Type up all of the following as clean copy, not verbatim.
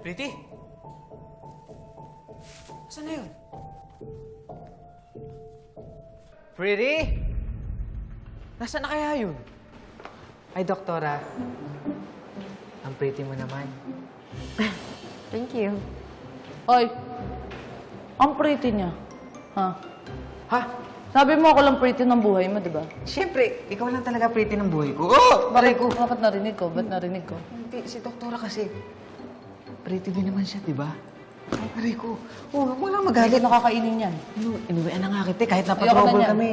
Pretty? Saan na yun? Pretty? Nasaan na kaya yun? Ay, doktora. Ang pretty mo naman. Thank you. Hoy, ang pretty niya. Ha? Ha? Sabi mo ako lang pretty ng buhay mo, di ba? Siyempre, ikaw lang talaga pretty ng buhay ko. Oh! Bakit narinig ko? Ba't narinig ko? Hindi, si doktora kasi. Pretty din naman siya, di ba? Aray ko. Oh, huwag mo lang magalit. Hindi nakakainin yan. Ano, inuwian na nga kita kahit Ayoko na napatrouble niyan. kami.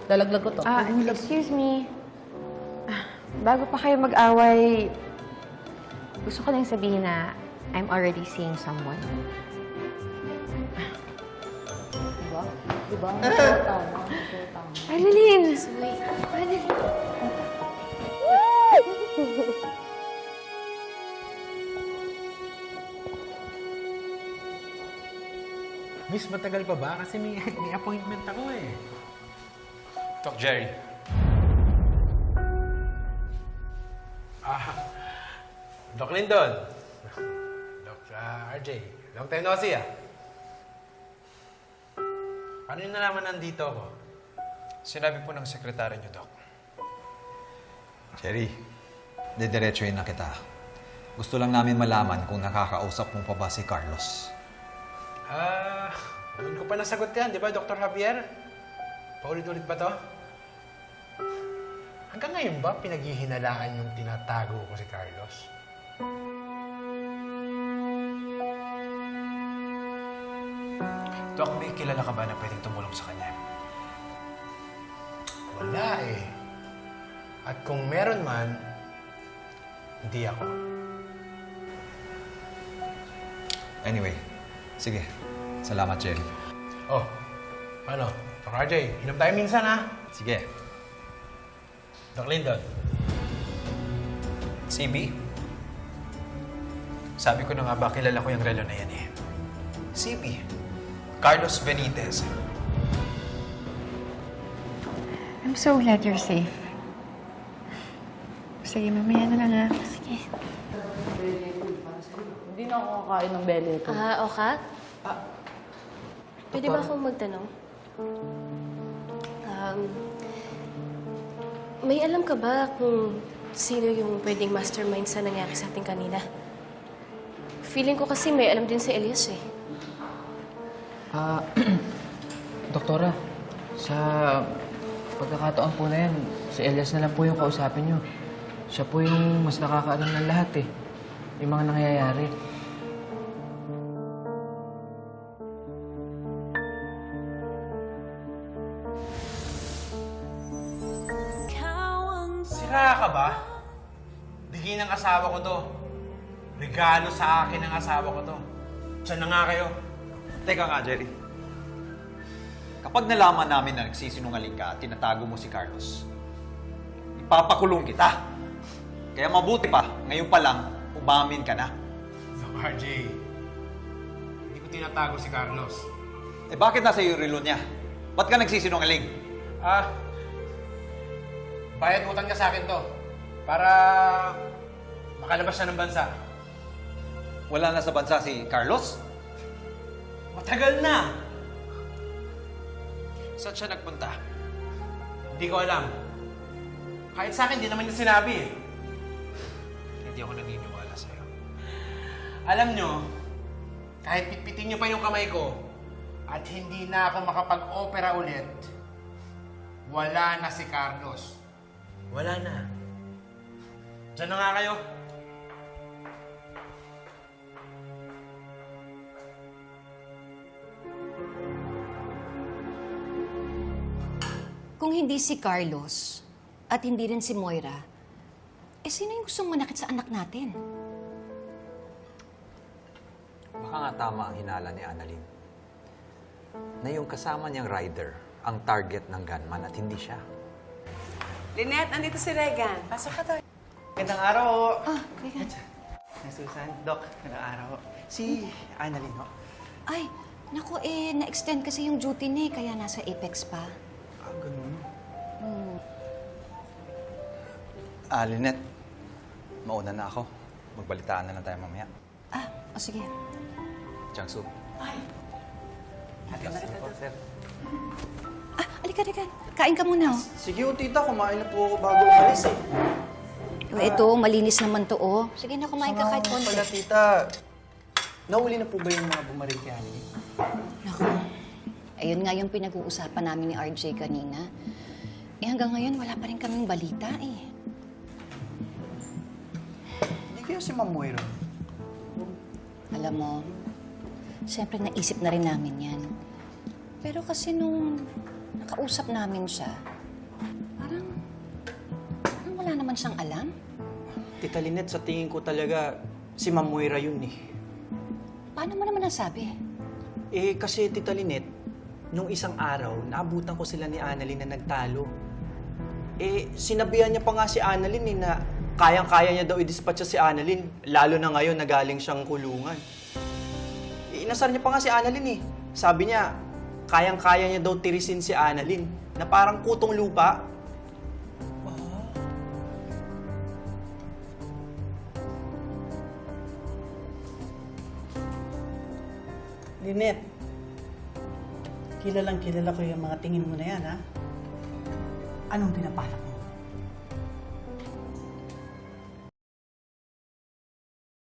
Lalaglag ko to. Excuse me. Bago pa kayo mag-away, gusto ko lang sabihin na I'm already seeing someone. Diba? Diba? Tama. Arlene! Wait. Arlene! Miss, matagal pa ba? Kasi may appointment ako eh. Doc Jerry. Doc Lindon. Doc RJ. Long time no see, ah. Paano yun nalaman nandito ako? Sinabi po ng sekretary niyo, Doc. Jerry, didiretsuhin na kita. Gusto lang namin malaman kung nakakausap mo pa ba si Carlos. Noon ko pa nasagot yan, di ba, Dr. Javier? Paulit-ulit ba to? Hanggang ngayon ba pinaghihinalaan yung tinatago ko si Carlos? Doc, may kilala ka ba na pwedeng tumulong sa kanya? Wala eh. At kung meron man, hindi ako. Anyway, sige. Salamat, Jerry. Oh, ano? Dr. RJ, inom tayo minsan, ha? Sige. Doc Lindon. CB? Sabi ko na nga ba, kilala ko yung relo na yan eh. CB. Carlos Benitez. I'm so glad you're safe. Sige, mamaya na lang ha. Sige. Hindi na ako kakain ng belly ito. Oka? Pwede ba akong magtanong? May alam ka ba kung sino yung pwedeng mastermind sa nangyari sa ating kanina? Feeling ko kasi may alam din si Elias eh. Doktora, sa pagkakataon po na yan, si Elias na lang po yung kausapin nyo. Siya po yung mas nakakaalam ng lahat eh. Yung mga nangyayari. Sira ka ba? Bigay ng asawa ko to. Regalo sa akin ng asawa ko to. Diyan na nga kayo. Teka nga, Jerry. Kapag nalaman namin na nagsisinungaling ka at tinatago mo si Carlos, ipapakulong kita. Kaya mabuti pa, ngayon pa lang, umamin ka na. Doc RJ, hindi ko tinatago si Carlos. Eh bakit nasa iyo yung relo niya? Ba't ka nagsisinungaling? Bayad utang niya sa akin to. Para makalabas siya ng bansa. Wala na sa bansa si Carlos? Matagal na. Saan siya nagpunta? Hindi ko alam. Kahit sa akin, di naman niya sinabi eh. Hindi ako naniniwala sa'yo. Alam nyo, kahit pitpitin nyo pa yung kamay ko at hindi na ako makapag-opera ulit, wala na si Carlos. Wala na. Diyan na nga kayo. Kung hindi si Carlos at hindi rin si Moira, sino yung gustong manakit sa anak natin? Baka nga tama ang hinala ni Annalyn. Na yung kasama niyang rider ang target ng gunman at hindi siya. Lynette, andito si Regan. Pasok ka to. Magandang araw ho. Regan. Susan, Doc, magandang araw ho. Si Annalyn ho. Ay, naku na-extend kasi yung duty niya kaya nasa Apex pa. Ganun. Lynette, mauna na ako. Magbalitaan na lang tayo mamaya. sige. Jiangsu. Alika. Kain ka muna, oh. Sige o, tita. Kumain na po ako bago umalis eh. Ito, malinis naman to, oh. Sige na, kumain ka kahit konti. Pala, tita. Nahuli na po ba yung mga bumaril kay Annie? Naku, ayun nga yung pinag-uusapan namin ni RJ kanina. Hanggang ngayon, wala pa rin kaming balita, eh. Hindi kaya si Ma'am Moira. Alam mo, siyempre naisip na rin namin yan. Pero kasi nung nakausap namin siya, parang wala naman siyang alam. Tita Lynette, sa tingin ko talaga si Ma'am Moira yun eh. Paano mo naman nasabi? Eh, kasi Tita Lynette, nung isang araw, naabutan ko sila ni Annalyn na nagtalo. Eh, sinabihan niya pa nga si Annalyn eh, na kayang-kaya niya daw i-dispatcha si Annalyn, lalo na ngayon na galing siyang kulungan. Eh, inasar niya pa nga si Annalyn eh. Sabi niya, kayang-kaya niya daw tirisin si Annalyn, na parang kutong lupa. Lynette, kilalang kilala ko yung mga tingin mo na yan, ha? Anong pinabalak mo?